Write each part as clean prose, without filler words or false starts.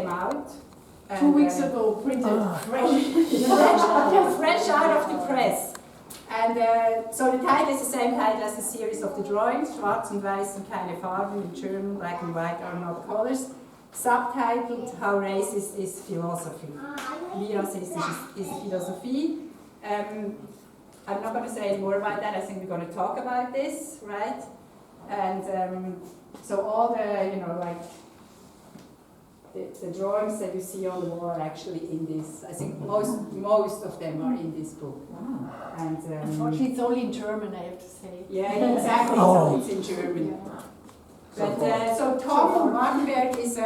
out. 2 weeks ago, printed. Fresh out of the press. And so the title is the same title as the series of the drawings, Schwarz und Weiß und keine Farben, in German, black and white are not colors. Subtitled, How Racist is Philosophy. Wie rassistisch ist Philosophie. I'm not going to say any more about that. I think we're going to talk about this, right? And so all the, like, the drawings that you see on the wall are actually in this. I think most of them are in this book. Wow. And unfortunately, it's only in German, I have to say. Yeah, exactly. So it's in German. Yeah. But so Tom from Wartenberg is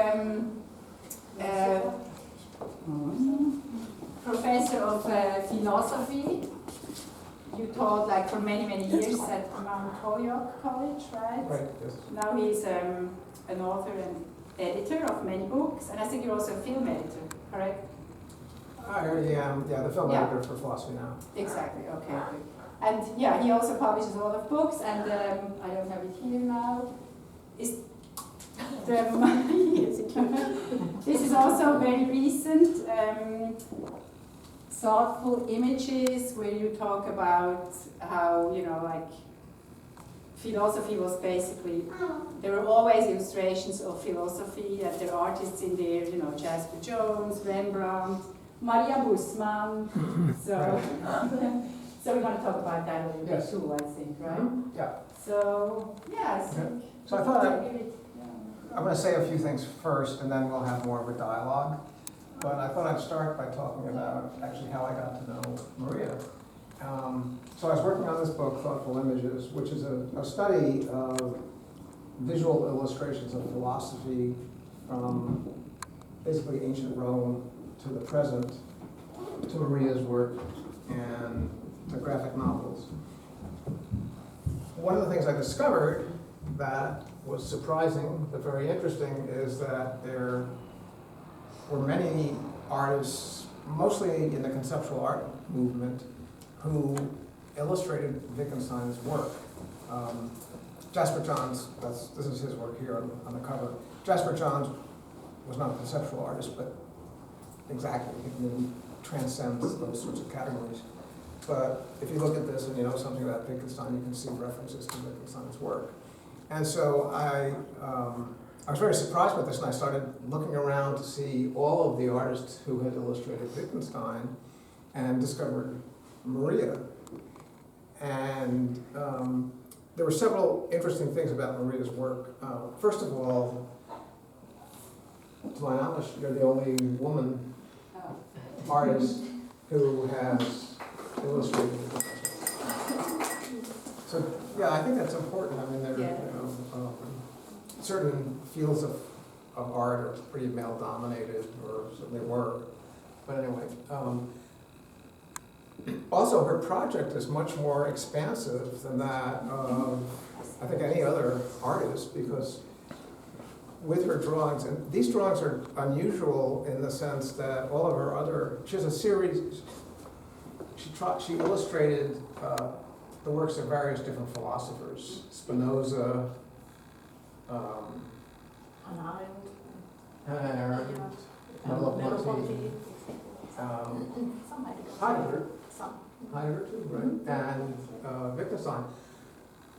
professor of philosophy. You taught like for many years at Mount Holyoke College, right? Right, yes. Now he's an author and editor of many books, and I think you're also a film editor, correct? I already am, the film editor for philosophy now. Exactly, okay. And yeah, he also publishes a lot of books, and I don't have it here now. This is also very recent. Thoughtful images where you talk about how, like, philosophy was basically, there were always illustrations of philosophy, and there are artists in there, Jasper Jones, Rembrandt, Maria Bussman. So, so we're going to talk about that a little bit too, I think, right? Mm-hmm. Yeah. So, yeah, So I thought I'm going to say a few things first, and then we'll have more of a dialogue. But I thought I'd start by talking about actually how I got to know Maria. So I was working on this book, Thoughtful Images, which is a study of visual illustrations of philosophy from basically ancient Rome to the present, to Maria's work, and to graphic novels. One of the things I discovered that was surprising but very interesting is that there were many artists, mostly in the conceptual art movement, who illustrated Wittgenstein's work. Jasper Johns, this is his work here on the cover. Jasper Johns was not a conceptual artist, but exactly, he really transcends those sorts of categories. But if you look at this and you know something about Wittgenstein, you can see references to Wittgenstein's work. And so I was very surprised with this, and I started looking around to see all of the artists who had illustrated Wittgenstein, and discovered Maria. And there were several interesting things about Maria's work. First of all, to my knowledge, you're the only woman artist who has illustrated Wittgenstein. So yeah, I think that's important. I mean, there are certain fields of art are pretty male-dominated, or certainly were. But anyway, also her project is much more expansive than that of, I think, any other artist, because with her drawings, and these drawings are unusual in the sense that all of her other, she has a series, she illustrated the works of various different philosophers, Spinoza, Hannah Arendt, Merleau-Ponty, Heidegger too, right? And Wittgenstein.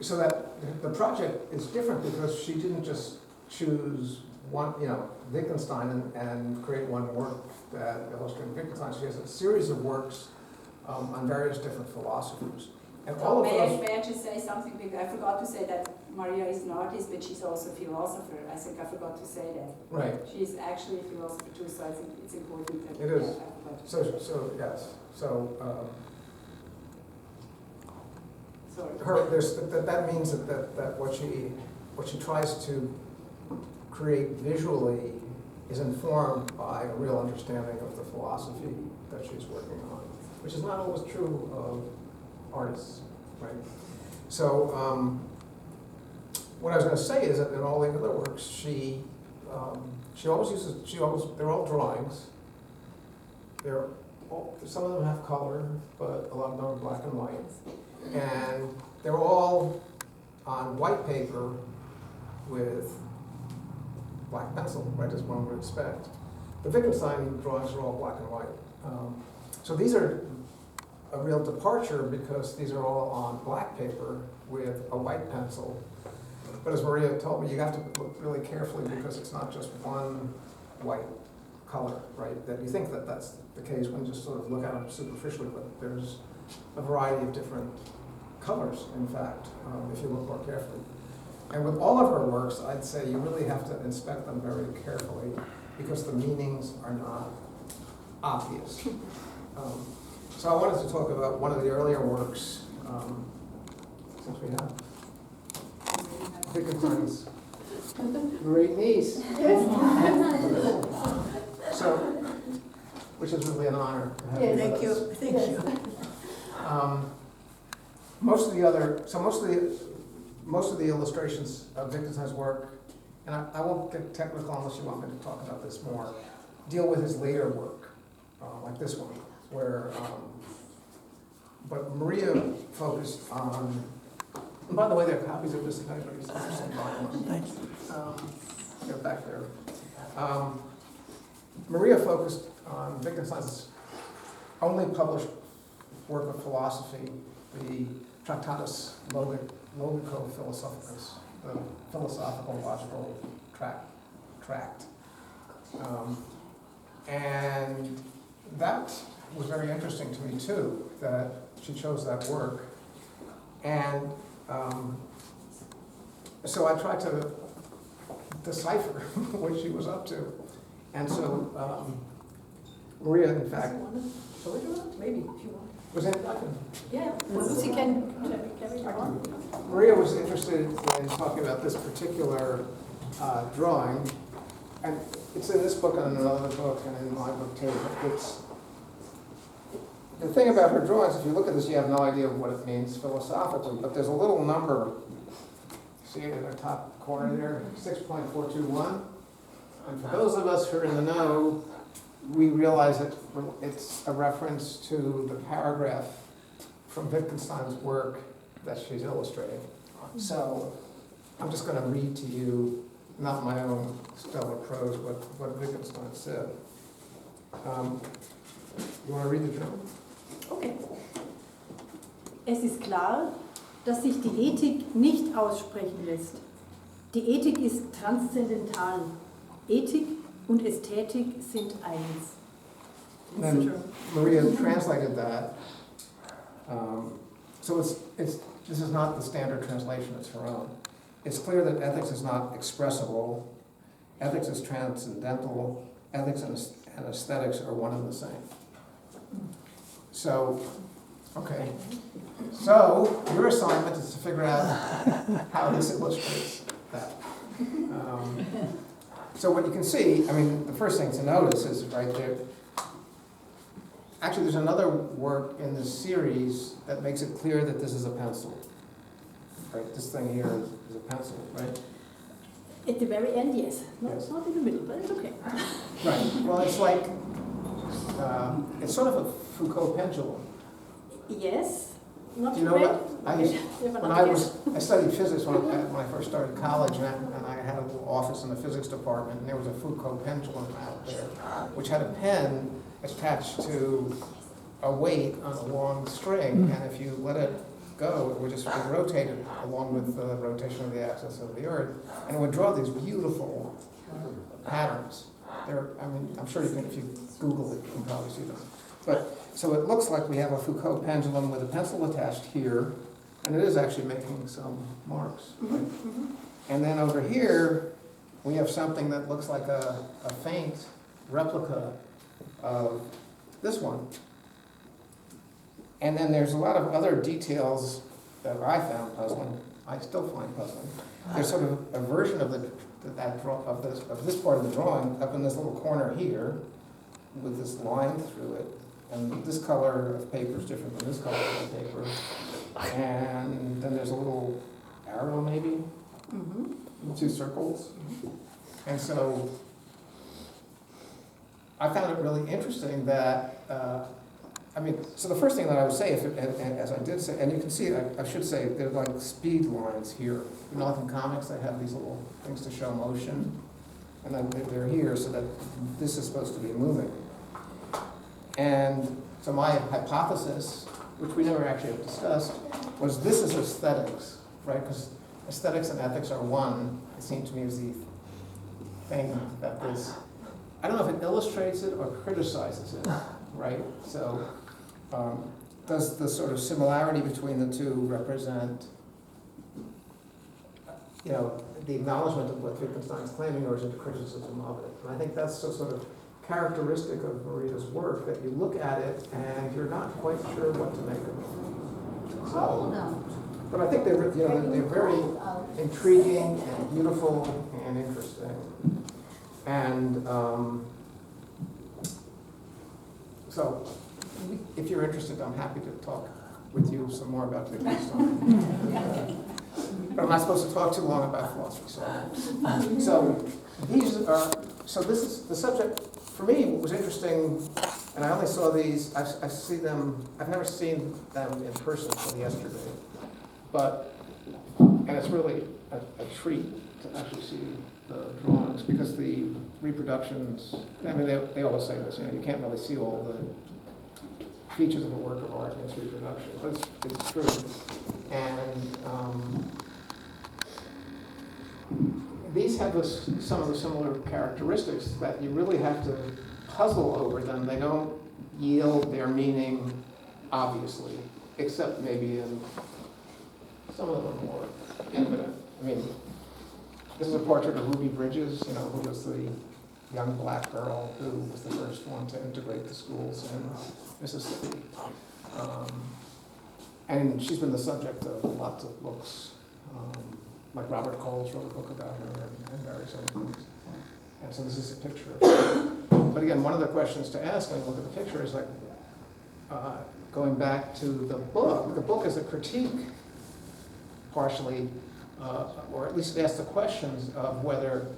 So that the project is different because she didn't just choose one, Wittgenstein and create one work that illustrated Wittgenstein. She has a series of works on various different philosophers. And all of those. May I just say something? Because I forgot to say that Maria is an artist, but she's also a philosopher. I think I forgot to say that. Right. She's actually a philosopher too, so I think it's important that. It is. So yes. So. Sorry. That means that what she tries to create visually is informed by a real understanding of the philosophy that she's working on, which is not always true of artists, right? So what I was going to say is that in all the other works, she always uses, they're all drawings. Some of them have color, but a lot of them are black and white. And they're all on white paper with black pencil, right, as one would expect. the Wittgenstein drawings are all black and white. So these are a real departure because these are all on black paper with a white pencil. But as Maria told me, you have to look really carefully because it's not just one white color, right? That you think that that's the case when you just sort of look at them superficially, but there's a variety of different colors, in fact, if you look more carefully. And with all of her works, I'd say you really have to inspect them very carefully because the meanings are not obvious. So I wanted to talk about one of the earlier works, since we have Wittgenstein's great niece. So, which is really an honor to have you Thank with you. us. Thank you. Most of the illustrations of Wittgenstein's work, and I won't get technical unless you want me to talk about this more, deal with his later work, like this one, where, but Maria focused on, and by the way, there are copies of this if anybody's interested in buying one. Thank you. They're back there. Maria focused on Wittgenstein's only published work of philosophy, the Tractatus Logico-Philosophicus, the philosophical logical tract. And that was very interesting to me too, that she chose that work. And so I tried to decipher what she was up to. And so Maria, in fact, Maybe if you want. was in, I can, Yeah, Lucy can carry on. Maria was interested in talking about this particular drawing, and it's in this book and in another book and in my book too. It's the thing about her drawings. If you look at this, you have no idea what it means philosophically. But there's a little number. See it in the top corner there, 6.421. And for those of us who are in the know, we realize that it's a reference to the paragraph from Wittgenstein's work that she's illustrating. So I'm just going to read to you, not my own stellar prose, what Wittgenstein said. You want to read the German? Okay. Es ist klar, dass sich die Ethik nicht aussprechen lässt. Die Ethik ist transzendental. Ethik und Ästhetik sind eins. And Maria translated that. So this is not the standard translation, it's her own. It's clear that ethics is not expressible. Ethics is transcendental. Ethics and aesthetics are one and the same. So, okay. So, your assignment is to figure out how this illustrates that. So what you can see, I mean, the first thing to notice is right there. Actually, there's another work in this series that makes it clear that this is a pencil. Right, this thing here is a pencil, right? At the very end, yes. Yes. Not in the middle, but it's okay. Right. Well, it's like it's sort of a Foucault pendulum. Yes. Not Do you know correct. what? I studied physics when I first started college, and I had a little office in the physics department, and there was a Foucault pendulum out there, which had a pen attached to a weight on a long string, and if you let it go, it would just be rotated along with the rotation of the axis of the Earth, and it would draw these beautiful patterns. I'm sure you can, if you Google it, you can probably see them. But so it looks like we have a Foucault pendulum with a pencil attached here, and it is actually making some marks. Right? And then over here, we have something that looks like a faint replica of this one. And then there's a lot of other details that I found puzzling. I still find puzzling. There's sort of a version of this part of the drawing up in this little corner here, with this line through it. And this color of paper is different than this color of paper. And then there's a little arrow, maybe, two circles. And so I found it really interesting that, so the first thing that I would say, as I did say, and you can see, I should say, they're like speed lines here. You know, like in comics, they have these little things to show motion. and then they're here, so that this is supposed to be moving. And so my hypothesis, which we never actually have discussed, was this is aesthetics, right? Because aesthetics and ethics are one. It seemed to me as the thing that this, I don't know if it illustrates it or criticizes it, right? So does the sort of similarity between the two represent, you know, the acknowledgement of what Wittgenstein's claiming, or is it a criticism of it? And I think that's a sort of characteristic of Maria's work, that you look at it and you're not quite sure what to make of it. So, but I think they're, you know, they're very intriguing and beautiful and interesting. And so, if you're interested, I'm happy to talk with you some more about Wittgenstein. But I'm not supposed to talk too long about philosophy. So this is the subject. For me, what was interesting, and I only saw these. I see them. I've never seen them in person until yesterday. And it's really a treat to actually see the drawings, because the reproductions. I mean, they always say this. You know, you can't really see all the features of a work of art in its reproduction, but it's true. And these have some of the similar characteristics that you really have to puzzle over them. They don't yield their meaning, obviously, except maybe in some of them are more evident. I mean, this is a portrait of Ruby Bridges, you know, who was the young black girl who was the first one to integrate the schools in Mississippi. And she's been the subject of lots of books. Like Robert Coles wrote a book about her and various other things. And so this is a picture of her. But again, one of the questions to ask when you look at the picture is like, going back to the book is a critique, partially, or at least it asks the questions of whether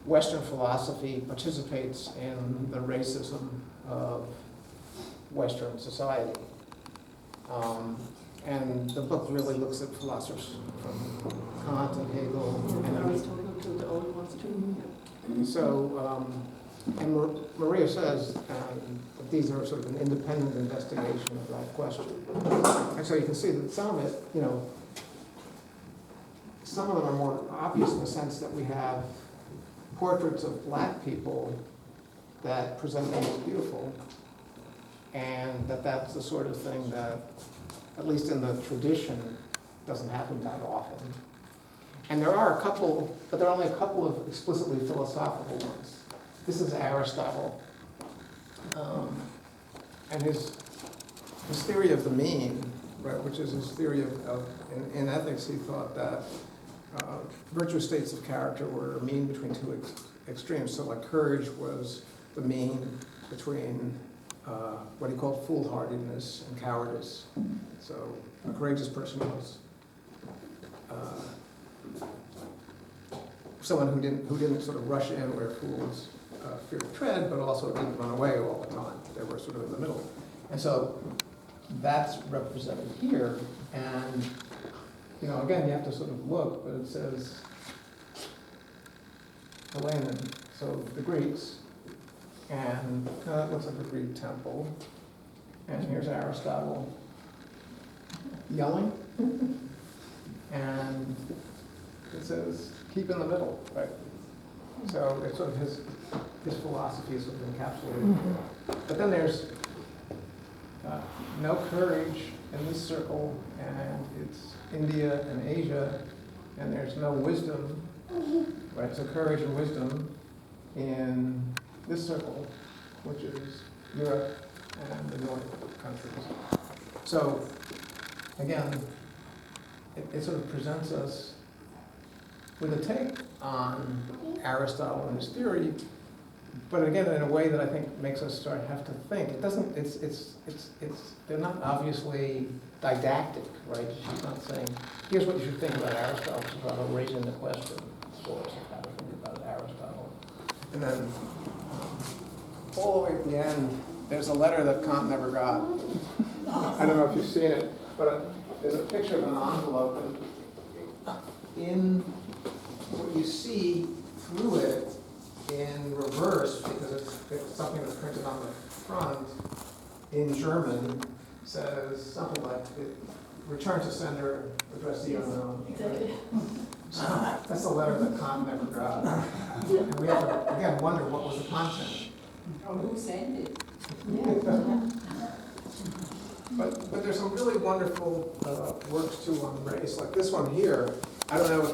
Western philosophy participates in the racism of Western society. And the book really looks at philosophers from Kant and Hegel. And Aristotle to the old ones too. So, and Maria says that these are sort of an independent investigation of that question. And so you can see that some of it, you know, some of them are more obvious in the sense that we have portraits of black people that present them as beautiful, and that's the sort of thing that, at least in the tradition, doesn't happen that often. And there are a couple, but there are only a couple of explicitly philosophical ones. This is Aristotle, and his theory of the mean, right, which is his theory of in ethics. He thought that virtuous states of character were a mean between two extremes. So like courage was the mean between what he called foolhardiness and cowardice. So a courageous person was someone who didn't sort of rush in where fools fear to tread, but also didn't run away all the time. They were sort of in the middle. And so that's represented here. And you know, again, you have to sort of look, but it says Hellenes, so the Greeks, and that looks like a Greek temple. And here's Aristotle yelling, and it says, keep in the middle, right? So it's sort of his philosophy is sort of encapsulated here. But then there's no courage in this circle, and it's India and Asia, and there's no wisdom, right? So courage and wisdom in this circle, which is Europe and the Nordic countries. So again, it sort of presents us with a take on Aristotle and his theory, but again, in a way that I think makes us have to think. It doesn't. They're not obviously didactic, right? She's not saying, here's what you should think about Aristotle. She's rather raising the question for us of how to think about Aristotle. And then all the way at the end, there's a letter that Kant never got. I don't know if you've seen it, but there's a picture of an envelope, and in what you see through it in reverse, because it's something that's printed on the front in German, says something like, return to sender, addressee unknown. Exactly. So that's a letter that Kant never got. And we have to, again, wonder what was the content. Or who sent it? But there's some really wonderful works too on race, like this one here. I don't know if